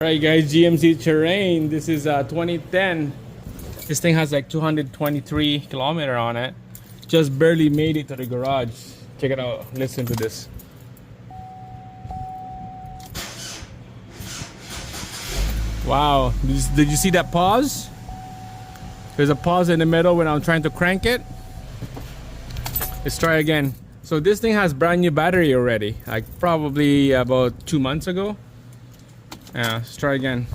Alright guys, GMC Terrain. This is 2010. This thing has like 223 kilometer on it. Just barely made it to the garage. Check it out. Listen to this. Wow. Did you see that pause? There's a pause in the middle when I'm trying to crank it. Let's try again. So this thing has brand new battery already. Like probably about 2 months ago. Yeah, let's try again.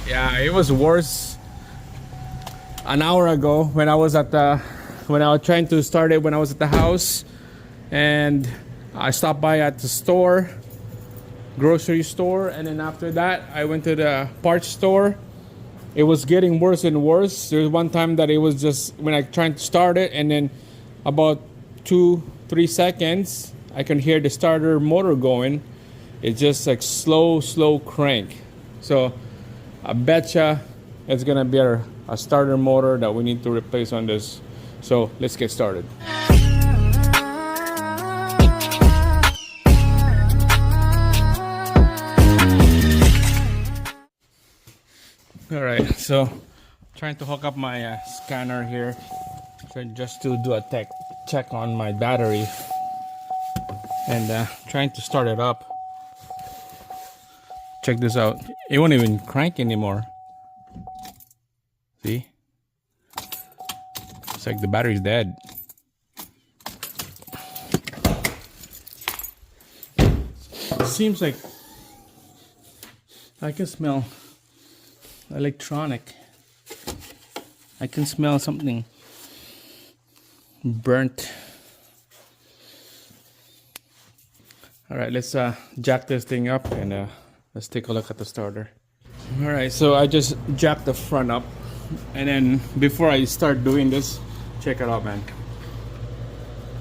Yeah, it was worse an hour ago when I was trying to start it when I was at the house, and I stopped by at the store, grocery store, and then after that I went to the parts store. It was getting worse and worse. There was one time that it was just when I tried to start it, and then about 2-3 seconds I can hear the starter motor going. It's just like slow crank. So I betcha it's gonna be a starter motor that we need to replace on this. So let's get started. All right, so trying to hook up my scanner here, so just to do a tech check on my battery, and trying to start it up. Check this out. It won't even crank anymore. See? It's like the battery's dead. It seems like I can smell electronic. I can smell something burnt. All right, let's jack this thing up and let's take a look at the starter. All right, so I just jacked the front up, and then before I start doing this, check it out, man.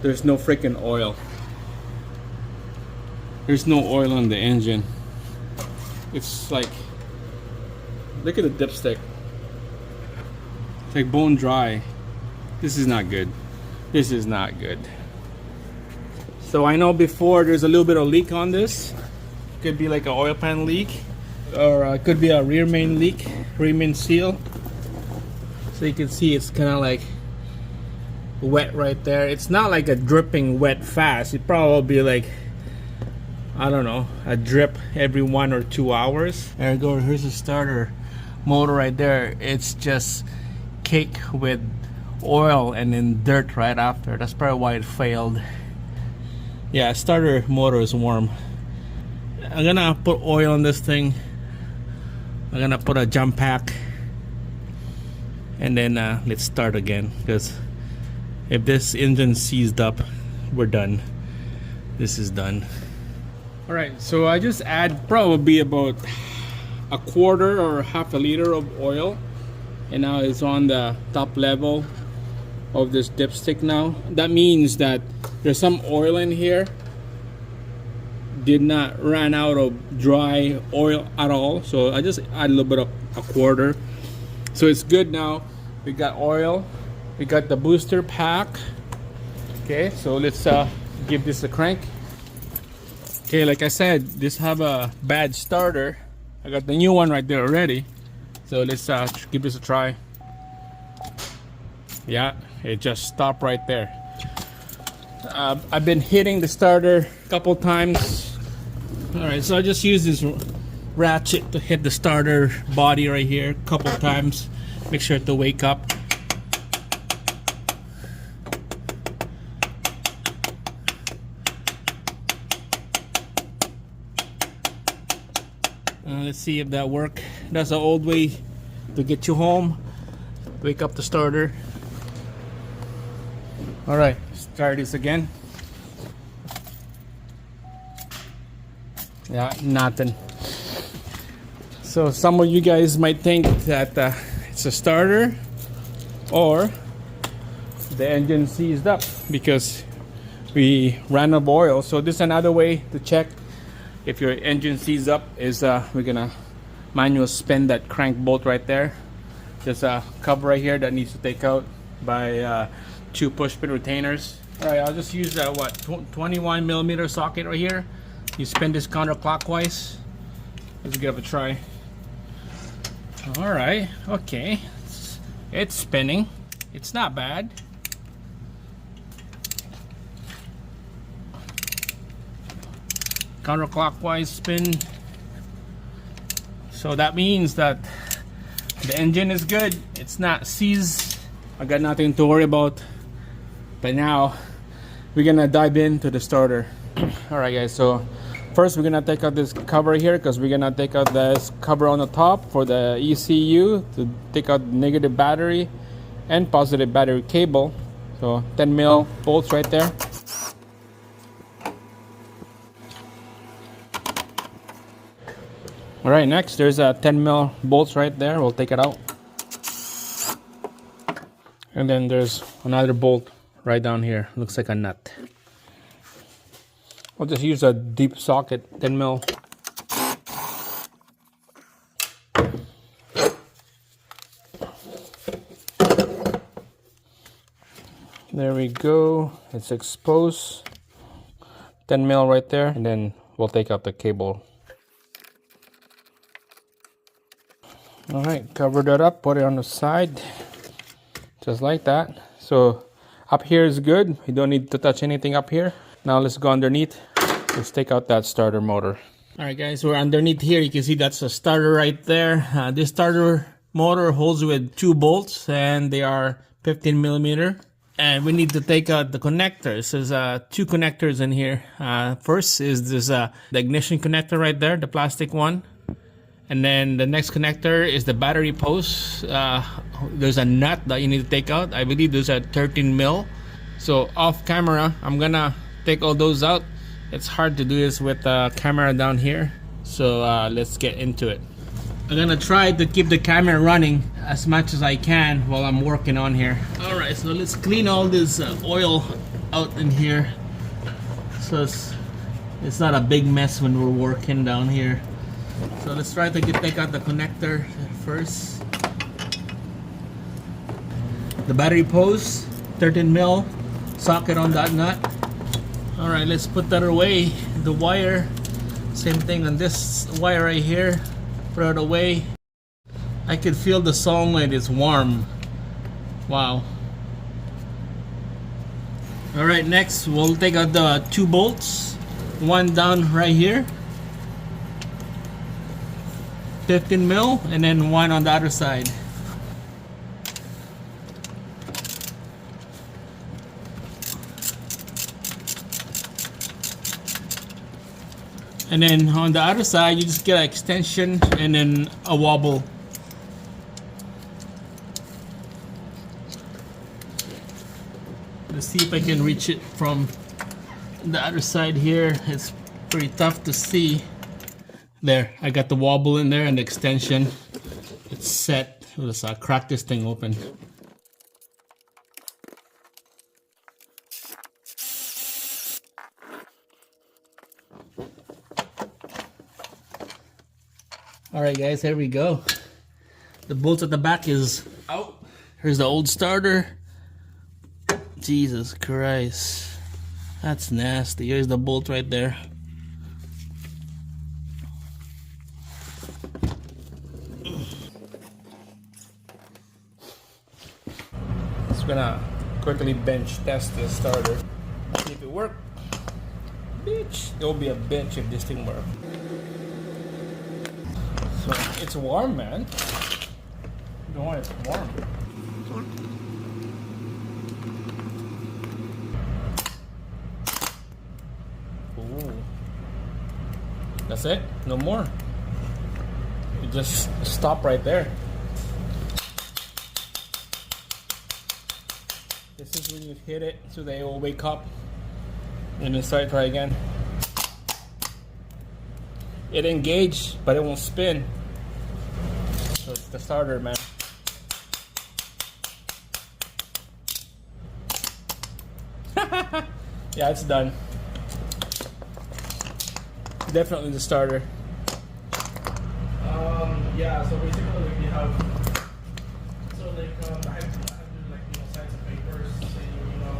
There's no freaking oil. There's no oil on the engine. It's like, look at the dipstick. It's like bone dry. This is not good. This is not good. So I know before there's a little bit of leak on this. Could be like an oil pan leak, or it could be a rear main leak, rear main seal. So you can see it's kind of like wet right there. It's not like a dripping wet fast. It probably be like, I don't know, a drip every 1 or 2 hours. There you go. Here's the starter motor right there. It's just caked with oil and then dirt right after. That's probably why it failed. Yeah, starter motor is warm. I'm gonna put oil on this thing. I'm gonna put a jump pack, and then let's start again, because if this engine seized up, we're done. This is done. All right, so I just add probably about a quarter or half a liter of oil, and now it's on the top level of this dipstick. Now that means that there's some oil in here, did not run out of dry oil at all, so I just add a little bit of a quarter, so it's good. Now we got oil, we got the booster pack. Okay, so let's give this a crank. Okay, like I said, this have a bad starter. I got the new one right there already, so let's give this a try. Yeah, it just stopped right there. I've been hitting the starter a couple times. All right, so I just use this ratchet to hit the starter body right here a couple times. Make sure to wake up. Let's see if that works. That's an old way to get you home. Wake up the starter. All right, start this again. Yeah, nothing. So some of you guys might think that it's a starter, or the engine seized up because we ran out of oil. So this is another way to check if your engine seized up. Is we're gonna manual spin that crank bolt right there. There's a cover right here that needs to take out by 2 push pin retainers. All right, I'll just use that 21 millimeter socket right here. You spin this counterclockwise. Let's give it a try. All right, okay, it's spinning. It's not bad. Counterclockwise spin. So that means that the engine is good. It's not seized. I got nothing to worry about. But now we're gonna dive into the starter. All right, guys. So first we're gonna take out this cover here, because we're gonna take out this cover on the top for the ECU to take out negative battery and positive battery cable. So 10 mil bolts right there. All right, next there's a 10 mil bolts right there. We'll take it out. And then there's another bolt right down here. Looks like a nut. I'll just use a deep socket, 10 mil. There we go. It's exposed. 10 mil right there. And then we'll take out the cable. All right, cover that up, put it on the side, just like that. So up here is good. You don't need to touch anything up here. Now let's go underneath. Let's take out that starter motor. All right, guys, we're underneath here. You can see that's a starter right there. This starter motor holds with 2 bolts, and they are 15 millimeter. And we need to take out the connectors. There's 2 connectors in here. First is this the ignition connector right there, the plastic one. And then the next connector is the battery post. There's a nut that you need to take out. I believe there's a 13 mil. So off camera, I'm gonna take all those out. It's hard to do this with the camera down here. So let's get into it. I'm gonna try to keep the camera running as much as I can while I'm working on here. All right, so let's clean all this oil out in here, so it's not a big mess when we're working down here. So let's try to take out the connector first. The battery post, 13 mil socket on that nut. All right, let's put that away. The wire, same thing on this wire right here. Put it away. I can feel the solenoid is warm. Wow. All right, next we'll take out the 2 bolts. One down right here, 15 mil, and then one on the other side. And then on the other side, you just get an extension and then a wobble. Let's see if I can reach it from the other side here. It's pretty tough to see. There, I got the wobble in there and the extension. It's set. Let's crack this thing open. Alright guys, here we go. The bolt at the back is out. Here's the old starter. Jesus Christ. That's nasty. Here's the bolt right there. Just gonna quickly bench test the starter. See if it works. Bitch. It'll be a bitch if this thing works. So it's warm, man. Don't want it warm. Ooh. That's it? No more. You just stop right there. This is when you hit it so they will wake up and then start try again. It engaged, but it won't spin. So it's the starter, man. Yeah, it's done. Definitely the starter. Yeah, so basically we have, so like I have like, you know, sides of papers saying, you know,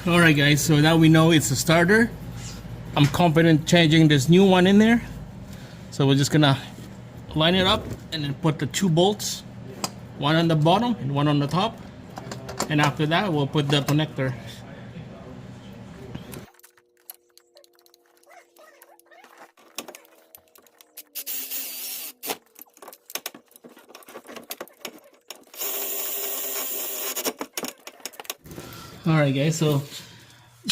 Alright guys, so now we know it's a starter. I'm confident changing this new one in there. So we're just gonna line it up and then put the 2 bolts, one on the bottom and one on the top. And after that, we'll put the connector. Alright guys, so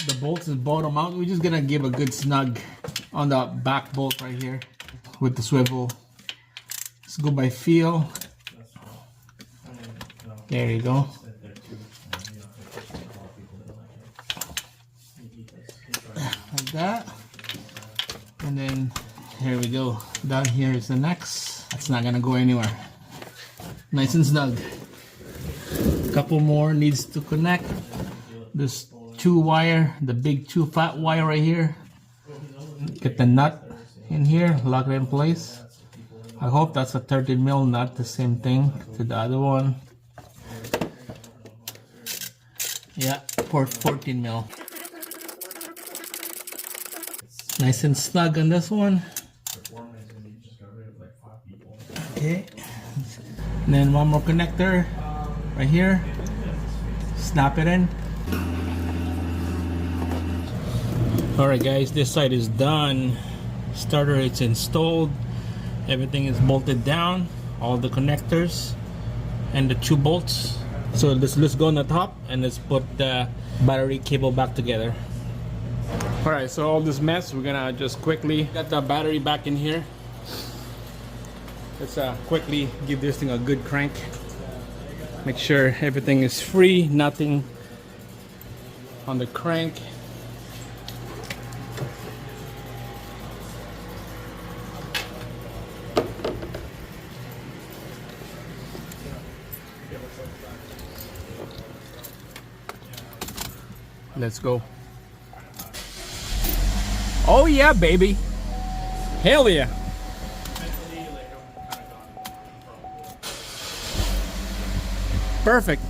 the bolts is bottom out. We're just gonna give a good snug on the back bolt right here with the swivel. Let's go by feel. There you go. Like that. And then here we go. Down here is the next. That's not gonna go anywhere. Nice and snug. Couple more needs to connect. This 2 wire, the big 2 fat wire right here. Get the nut in here, lock it in place. I hope that's a 30mm nut, the same thing to the other one. Yeah, for 14mm. Nice and snug on this one. Okay. And then one more connector right here. Snap it in. Alright guys, this side is done. Starter, it's installed. Everything is bolted down. All the connectors and the 2 bolts. So let's go on the top and let's put the battery cable back together. Alright, so all this mess, we're gonna just quickly get the battery back in here. Let's quickly give this thing a good crank. Make sure everything is free, nothing on the crank. Let's go. Oh yeah, baby. Hell yeah. Perfect.